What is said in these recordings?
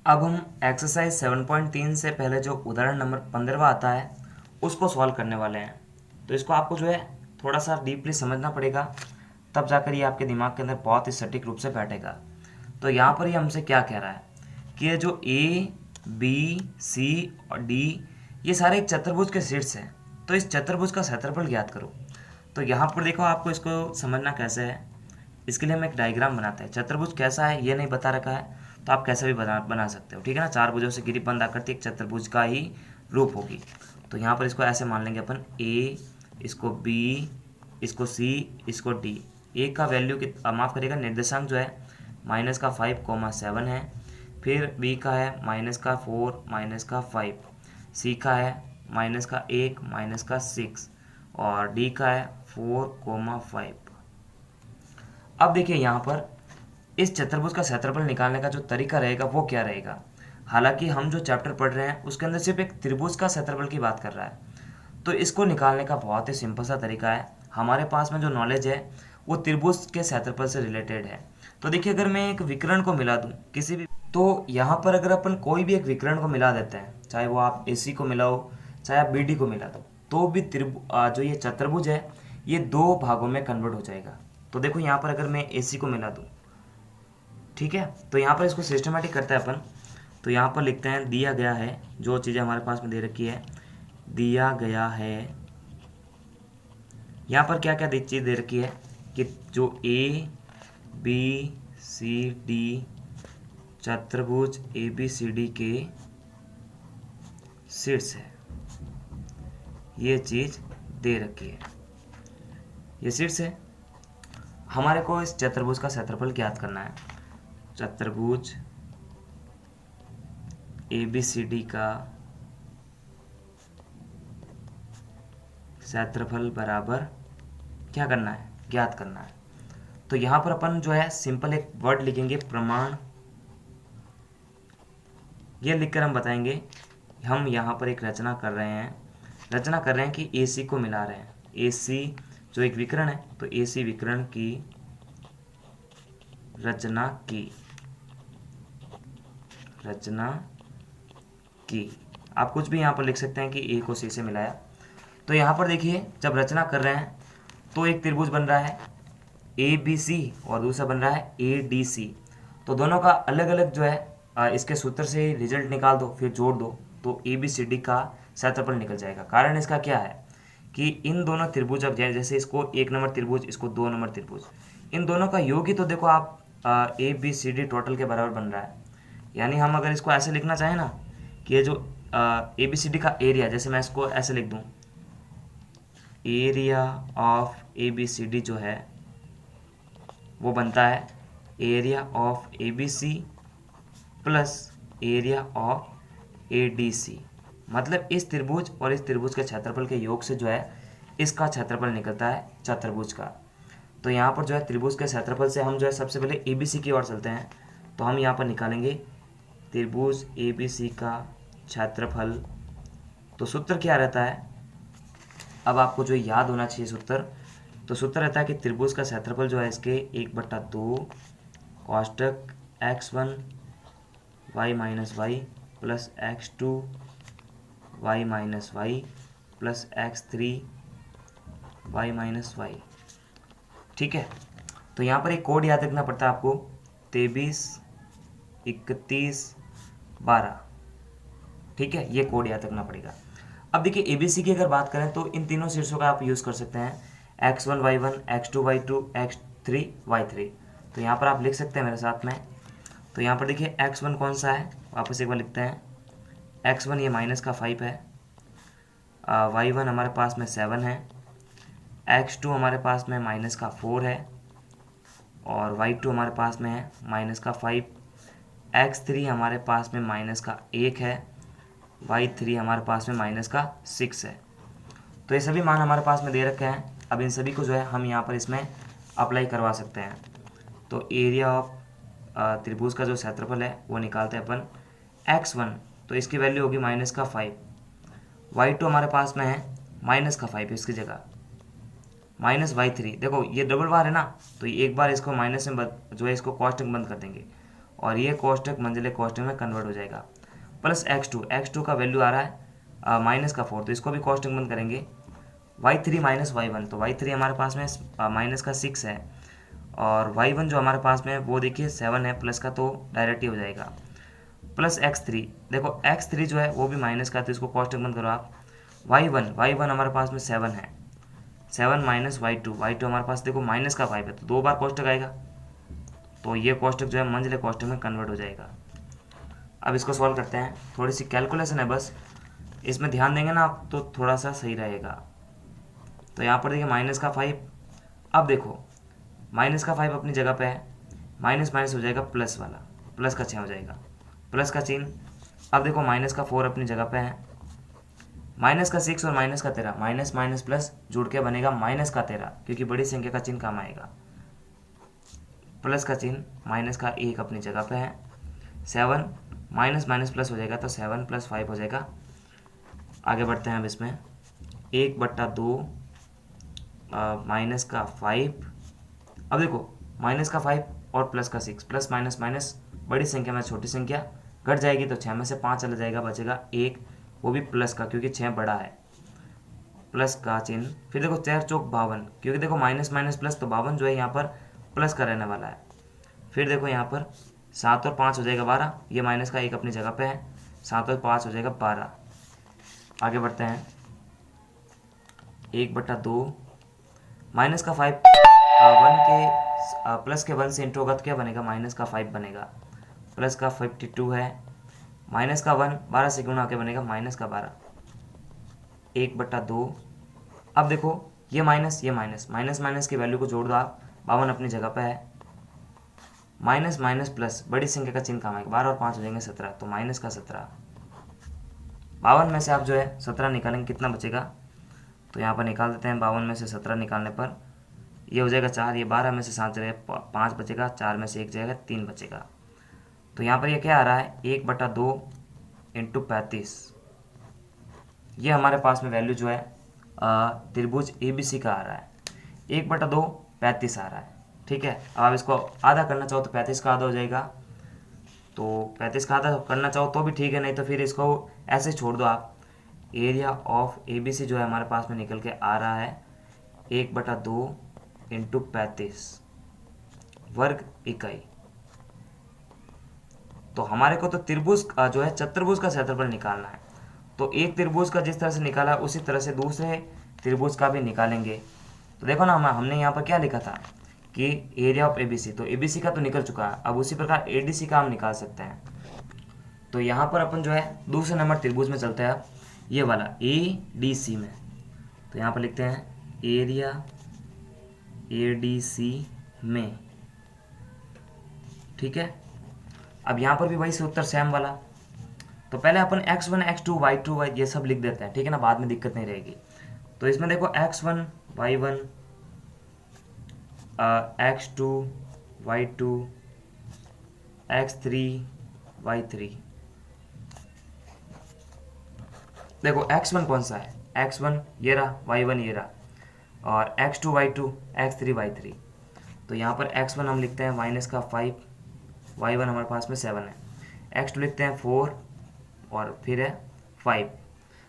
अब हम एक्सरसाइज 7.3 से पहले जो उदाहरण नंबर 15 आता है उसको सॉल्व करने वाले हैं। तो इसको आपको जो है थोड़ा सा डीपली समझना पड़ेगा, तब जाकर ये आपके दिमाग के अंदर बहुत ही सटीक रूप से बैठेगा। तो यहाँ पर ये हमसे क्या कह रहा है कि ये जो ए बी सी और डी ये सारे एक चतुर्भुज के शीर्ष हैं, तो इस चतुर्भुज का क्षेत्रफल ज्ञात करो। तो यहाँ पर देखो, आपको इसको समझना कैसे है, इसके लिए हम एक डायग्राम बनाते हैं। चतुर्भुज कैसा है ये नहीं बता रखा है, तो आप कैसे भी बना सकते हो, ठीक है ना। चार भुजों से घिरी बंद आकृति एक चतुर्भुज का ही रूप होगी। तो यहाँ पर इसको ऐसे मान लेंगे अपन, ए, इसको बी, इसको सी, इसको डी। ए का वैल्यू माफ़ करिएगा, निर्देशांक जो है -5,7 है। फिर बी का है -4 -5, सी का है -1 -6 और डी का है 4,5। अब देखिए यहाँ पर इस चतुर्भुज का क्षेत्रफल निकालने का जो तरीका रहेगा वो क्या रहेगा। हालांकि हम जो चैप्टर पढ़ रहे हैं उसके अंदर सिर्फ एक त्रिभुज का क्षेत्रफल की बात कर रहा है, तो इसको निकालने का बहुत ही सिंपल सा तरीका है। हमारे पास में जो नॉलेज है वो त्रिभुज के क्षेत्रफल से रिलेटेड है। तो देखिए, अगर मैं एक विकर्ण को मिला दूँ किसी भी, तो यहाँ पर अगर अपन कोई भी एक विकर्ण को मिला देते हैं, चाहे वो आप AC को मिलाओ चाहे आप BD को मिला दो, तो भी जो ये चतुर्भुज है ये दो भागों में कन्वर्ट हो जाएगा। तो देखो यहाँ पर अगर मैं AC को मिला दूँ, ठीक है, तो यहाँ पर इसको सिस्टमेटिक करते हैं अपन। तो यहाँ पर लिखते हैं दिया गया है, जो चीज़ें हमारे पास में दे रखी है, दिया गया है। यहाँ पर क्या क्या चीज़ दे रखी है कि जो ABCD चतुर्भुज ABCD के शीर्ष है, ये चीज़ दे रखी है, ये शीर्ष है। हमारे को इस चतुर्भुज का क्षेत्रफल ज्ञात करना है। चतुर्भुज ABCD का क्षेत्रफल बराबर क्या करना है, ज्ञात करना है। तो यहाँ पर अपन जो है सिंपल एक वर्ड लिखेंगे, प्रमाण। ये लिखकर हम बताएंगे हम यहाँ पर एक रचना कर रहे हैं कि AC को मिला रहे हैं। AC जो एक विकर्ण है, तो AC विकर्ण की रचना की आप कुछ भी यहाँ पर लिख सकते हैं कि A को C से मिलाया। तो यहाँ पर देखिए, जब रचना कर रहे हैं तो एक त्रिभुज बन रहा है ABC और दूसरा बन रहा है ADC। तो दोनों का अलग अलग जो है इसके सूत्र से रिजल्ट निकाल दो, फिर जोड़ दो, तो ABCD का क्षेत्रफल निकल जाएगा। कारण इसका क्या है कि इन दोनों त्रिभुज, अब जैसे इसको 1 नंबर त्रिभुज, इसको 2 नंबर त्रिभुज, इन दोनों का योग ही तो देखो आप ABCD टोटल के बराबर बन रहा है। यानी हम अगर इसको ऐसे लिखना चाहें ना कि ये जो ABCD का एरिया, जैसे मैं इसको ऐसे लिख दूं, एरिया ऑफ ABCD जो है वो बनता है area of ABC plus area of ADC। मतलब इस त्रिभुज और इस त्रिभुज के क्षेत्रफल के योग से जो है इसका क्षेत्रफल निकलता है चतुर्भुज का। तो यहाँ पर जो है त्रिभुज के क्षेत्रफल से हम जो है सबसे पहले ABC की ओर चलते हैं। तो हम यहाँ पर निकालेंगे त्रिभुज ABC का क्षेत्रफल। तो सूत्र क्या रहता है, अब आपको जो याद होना चाहिए सूत्र, तो सूत्र रहता है कि त्रिभुज का क्षेत्रफल जो है इसके 1/2 कोष्टक x1 y minus y plus x2 y minus y plus x3 y minus y. ठीक है, तो यहाँ पर एक कोड याद रखना पड़ता है आपको, 23 31 12। ठीक है, ये कोड याद रखना पड़ेगा। अब देखिए ABC की अगर बात करें तो इन तीनों शीर्षों का आप यूज़ कर सकते हैं, x1 y1 x2 y2 x3 y3। तो यहाँ पर आप लिख सकते हैं मेरे साथ में। तो यहाँ पर देखिए x1 कौन सा है, वापस एक बार लिखते हैं। x1 ये -5 है, y1 हमारे पास में 7 है, x2 हमारे पास में -4 है और y2 हमारे पास में है -5, x3 हमारे पास में -1 है, y3 हमारे पास में -6 है। तो ये सभी मान हमारे पास में दे रखे हैं। अब इन सभी को जो है हम यहाँ पर इसमें अप्लाई करवा सकते हैं। तो एरिया ऑफ त्रिभुज का जो क्षेत्रफल है वो निकालते हैं अपन। x1 तो इसकी वैल्यू होगी -5, y2 हमारे पास में है -5 इसकी जगह, -y3। देखो ये डबल बार है ना, तो एक बार इसको माइनस में जो है इसको कॉस्ट में बंद कर देंगे और ये कोष्टक मंझले कोष्टक में कन्वर्ट हो जाएगा। प्लस x2 का वैल्यू आ रहा है माइनस का 4, तो इसको भी कोष्टक बंद करेंगे। y3 माइनस y1, तो y3 हमारे पास में माइनस का 6 है, और y1 जो हमारे पास में वो देखिए 7 है प्लस का, तो डायरेक्ट ही हो जाएगा। प्लस x3, देखो x3 जो है वो भी माइनस का, तो इसको कोष्टक बंद करो आप। y1 हमारे पास में 7 है, 7 माइनस y2 हमारे पास देखो माइनस का 5 है, तो 2 बार कोष्टक आएगा, तो ये कोष्टक जो है मंझले कोष्टक में कन्वर्ट हो जाएगा। अब इसको सॉल्व करते हैं, थोड़ी सी कैलकुलेशन है बस, इसमें ध्यान देंगे ना आप तो थोड़ा सा सही रहेगा। तो यहाँ पर देखिए माइनस का 5, अब देखो माइनस का 5 अपनी जगह पे है, माइनस माइनस हो जाएगा प्लस वाला, प्लस का 6 हो जाएगा, प्लस का चिन्ह। अब देखो माइनस का 4 अपनी जगह पे है, माइनस का 6 और माइनस का 13, माइनस माइनस प्लस जुड़ के बनेगा माइनस का 13, क्योंकि बड़ी संख्या का चिन्ह काम आएगा। प्लस का चिन्ह, माइनस का 1 अपनी जगह पे है, 7 माइनस माइनस प्लस हो जाएगा, तो 7 प्लस 5 हो जाएगा। आगे बढ़ते हैं अब इसमें 1/2 माइनस का 5, अब देखो माइनस का 5 और प्लस का 6, प्लस माइनस माइनस बड़ी संख्या में छोटी संख्या घट जाएगी, तो 6 में से 5 चला जाएगा, बचेगा 1, वो भी प्लस का क्योंकि 6 बड़ा है, प्लस का चिन्ह। फिर देखो 4 चौक 52, क्योंकि देखो माइनस माइनस प्लस, तो 52 जो है यहाँ पर प्लस का रहने वाला है। फिर देखो यहाँ पर 7 और 5 हो जाएगा 12, ये माइनस का 1 अपनी जगह पे है, 7 और 5 हो जाएगा 12। आगे बढ़ते हैं 1/2 माइनस का 5 1 के प्लस के 1 से इंटू होगा तो क्या बनेगा, माइनस का 5 बनेगा, प्लस का 52 है, माइनस का 1 12 से गुणा होकर बनेगा माइनस का 12, 1/2। अब देखो ये माइनस माइनस माइनस की वैल्यू को जोड़ दो आप, 52 अपनी जगह पे है, माइनस माइनस प्लस बड़ी संख्या का चिन्ह काम आएगा, 12 और 5 हो जाएंगे 17, तो माइनस का 17। 52 में से आप जो है 17 निकालेंगे, कितना बचेगा, तो यहाँ पर निकाल देते हैं। 52 में से 17 निकालने पर ये हो जाएगा 4, ये 12 में से 7 जाएगा 5 बचेगा, 4 में से 1 जाएगा 3 बचेगा। तो यहाँ पर ये क्या आ रहा है, 1/2 इंटू 35, ये हमारे पास में वैल्यू जो है त्रिभुज ABC का आ रहा है, 1/2 35 आ रहा है। ठीक है, अब आप इसको आधा करना चाहो तो 35 का आधा हो जाएगा, तो 35 का आधा करना चाहो तो भी ठीक है, नहीं तो फिर इसको ऐसे छोड़ दो आप। एरिया ऑफ ABC जो है हमारे पास में निकल के आ रहा है 1/2 इंटू 35 वर्ग इकाई। तो हमारे को तो त्रिभुज का जो है चतुर्भुज का क्षेत्रफल निकालना है, तो एक त्रिभुज का जिस तरह से निकाला उसी तरह से दूसरे त्रिभुज का भी निकालेंगे। तो देखो ना हमने यहाँ पर क्या लिखा था कि एरिया ऑफ ABC, तो ABC का तो निकल चुका है, अब उसी प्रकार ADC का हम निकाल सकते हैं। तो यहाँ पर अपन जो है दूसरे नंबर त्रिभुज में चलते हैं, ये वाला ADC में। तो यहाँ पर लिखते हैं एरिया ADC में। ठीक है, अब यहाँ पर भी वही सूत्र सेम वाला, तो पहले अपन x1 x2 y2 ये सब लिख देते हैं, ठीक है ना, बाद में दिक्कत नहीं रहेगी। तो इसमें देखो x1 y1 x2 y2 x3 y3। देखो x1 कौन सा है, x1 ये रहा, y1 ये रहा, और x2 y2 x3 y3। तो यहाँ पर x1 हम लिखते हैं माइनस का 5, y1 हमारे पास में 7 है, x2 लिखते हैं 4 और फिर है 5।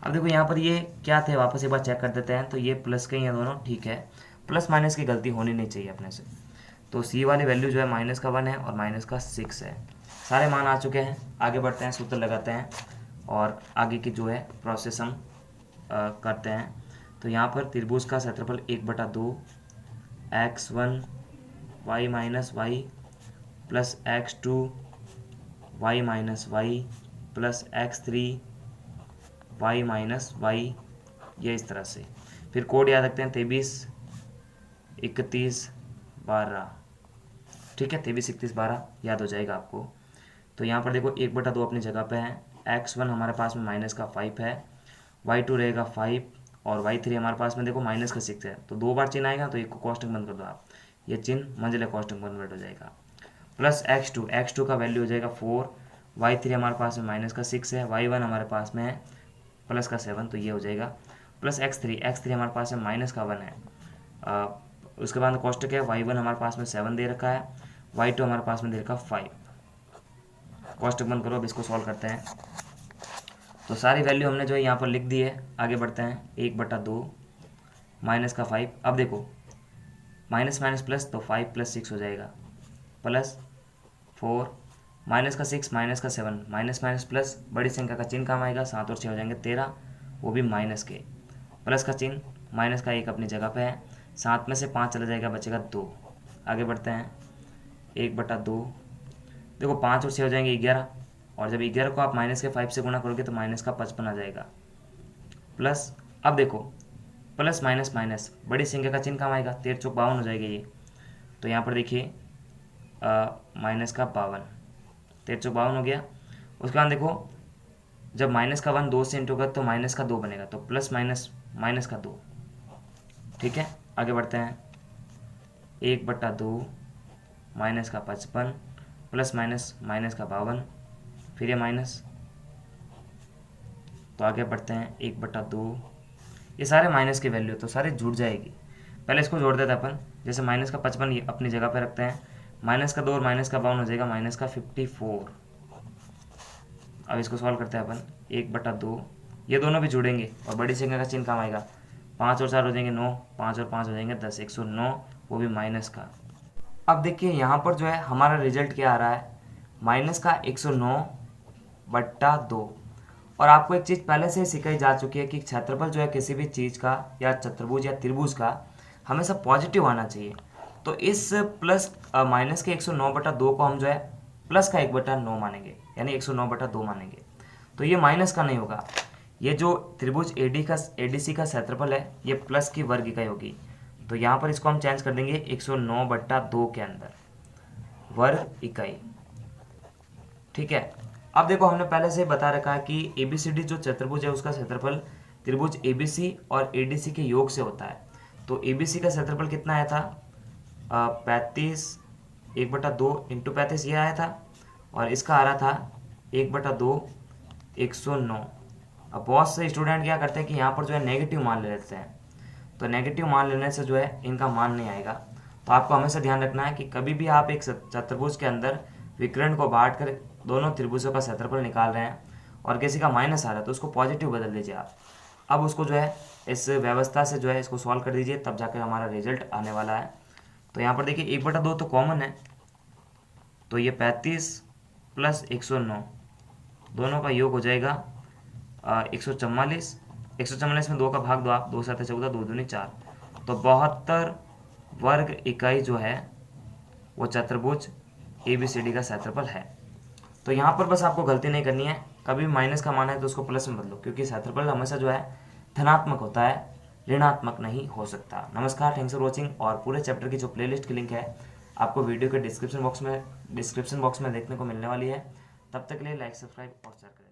अब देखो यहाँ पर ये क्या थे, वापस एक बार चेक कर देते हैं, तो ये प्लस के ही हैं दोनों, ठीक है, प्लस माइनस की गलती होनी नहीं चाहिए अपने से। तो C वाली वैल्यू जो है माइनस का 1 है और माइनस का 6 है, सारे मान आ चुके हैं। आगे बढ़ते हैं, सूत्र लगाते हैं और आगे की जो है प्रोसेस हम करते हैं। तो यहाँ पर त्रिभुज का क्षेत्रफल 1/2 x1 y minus y plus x2 y minus y plus x3 y minus y, ये इस तरह से। फिर कोड याद रखते हैं 23 31 12, ठीक है, 23 31 12 याद हो जाएगा आपको। तो यहाँ पर देखो 1/2 अपनी जगह पे है, x1 हमारे पास में माइनस का 5 है, y2 रहेगा 5 और y3 हमारे पास में देखो माइनस का 6 है, तो 2 बार चिन्ह आएगा, तो एक को कॉस्टिंग बंद कर दो आप, ये चिन्ह मंजिले कॉस्टिंग कन्वर्ट हो जाएगा। प्लस x2 का वैल्यू हो जाएगा 4, y3 हमारे पास में माइनस का 6 है, y1 हमारे पास में है प्लस का 7, तो ये हो जाएगा। प्लस x3 हमारे पास में माइनस का 1 है, उसके बाद कॉस्टिक है, y1 हमारे पास में 7 दे रखा है, y2 हमारे पास में दे रखा 5। कोष्टक बंद करो। अब इसको सॉल्व करते हैं। तो सारी वैल्यू हमने जो है यहाँ पर लिख दी है। आगे बढ़ते हैं। 1/2 माइनस का 5। अब देखो माइनस माइनस प्लस, तो 5 + 6 हो जाएगा, प्लस 4 माइनस का 6 माइनस का 7, माइनस माइनस प्लस, बड़ी संख्या का चिन्ह काम आएगा, 7 और 6 हो जाएंगे 13, वो भी माइनस के, प्लस का चिन्ह, माइनस का 1 अपनी जगह पे है, 7 में से 5 चला जाएगा, बचेगा 2। आगे बढ़ते हैं। 1/2 देखो 5 और 6 हो जाएंगे 11, और जब 11 को आप माइनस के 5 से गुणा करोगे तो माइनस का 55 आ जाएगा, प्लस, अब देखो प्लस माइनस माइनस, बड़ी संख्या का चिन्ह काम आएगा, 13 चौक 52 हो जाएगा ये। तो यहाँ पर देखिए माइनस का 52, 13 चौक 52 हो गया। उसके बाद देखो जब माइनस का 1 2 से इंटू होगा तो माइनस का 2 बनेगा, तो प्लस माइनस माइनस का 2। ठीक है, आगे बढ़ते हैं। 1/2 माइनस का 55 प्लस माइनस माइनस का 52, फिर ये माइनस। तो आगे बढ़ते हैं। 1/2, ये सारे माइनस की वैल्यू तो सारे जुड़ जाएगी। पहले इसको जोड़ देते हैं अपन। जैसे माइनस का 55 ये अपनी जगह पे रखते हैं, माइनस का 2 और माइनस का 52 हो जाएगा माइनस का 54। अब इसको सॉल्व करते हैं अपन। 1/2, ये दोनों भी जुड़ेंगे और बड़ी संख्या का चिन्ह काम आएगा, 5 और 4 हो जाएंगे 9, 5 और 5 हो जाएंगे 10, 109, वो भी माइनस का। अब देखिए यहाँ पर जो है हमारा रिजल्ट क्या आ रहा है, माइनस का 109/2। और आपको एक चीज़ पहले से सिखाई जा चुकी है कि क्षेत्रफल जो है किसी भी चीज़ का या चतुर्भुज या त्रिभुज का हमेशा पॉजिटिव आना चाहिए। तो इस प्लस माइनस के 109/2 को हम जो है प्लस का 1/9 मानेंगे, यानी 109/2 मानेंगे। तो ये माइनस का नहीं होगा, ये जो त्रिभुज एडीसी का क्षेत्रफल है ये प्लस की वर्ग इकाई होगी। तो यहाँ पर इसको हम चेंज कर देंगे 109/2 के अंदर, वर्ग इकाई। ठीक है, अब देखो हमने पहले से बता रखा है कि एबीसीडी जो चतुर्भुज है उसका क्षेत्रफल त्रिभुज एबीसी और एडीसी के योग से होता है। तो एबीसी का क्षेत्रफल कितना आया था, 35, 1/2 इंटू 35 ये आया था, और इसका आ रहा था 1/2 109। अब बहुत से स्टूडेंट क्या करते हैं कि यहाँ पर जो है नेगेटिव मान ले लेते हैं, तो नेगेटिव मान लेने से जो है इनका मान नहीं आएगा। तो आपको हमेशा ध्यान रखना है कि कभी भी आप एक चतुर्भुज के अंदर विकर्ण को बांट कर दोनों त्रिभुजों का क्षेत्रफल निकाल रहे हैं और किसी का माइनस आ रहा है तो उसको पॉजिटिव बदल दीजिए आप। अब उसको जो है इस व्यवस्था से जो है इसको सॉल्व कर दीजिए, तब जाकर हमारा रिजल्ट आने वाला है। तो यहाँ पर देखिए 1/2 तो कॉमन है, तो ये 35 + 109 दोनों का योग हो जाएगा 144। 144 में 2 का भाग दो आप, 2 7 14, 2 दूनी 4, तो 72 वर्ग इकाई जो है वो चतुर्भुज एबीसीडी का क्षेत्रफल है। तो यहाँ पर बस आपको गलती नहीं करनी है, कभी माइनस का मान है तो उसको प्लस में बदलो, क्योंकि क्षेत्रफल हमेशा जो है धनात्मक होता है, ऋणात्मक नहीं हो सकता। नमस्कार, थैंक्स फॉर वॉचिंग। और पूरे चैप्टर की जो प्लेलिस्ट की लिंक है आपको वीडियो के डिस्क्रिप्शन बॉक्स में देखने को मिलने वाली है। तब तक के लिए लाइक, सब्सक्राइब और शेयर करें।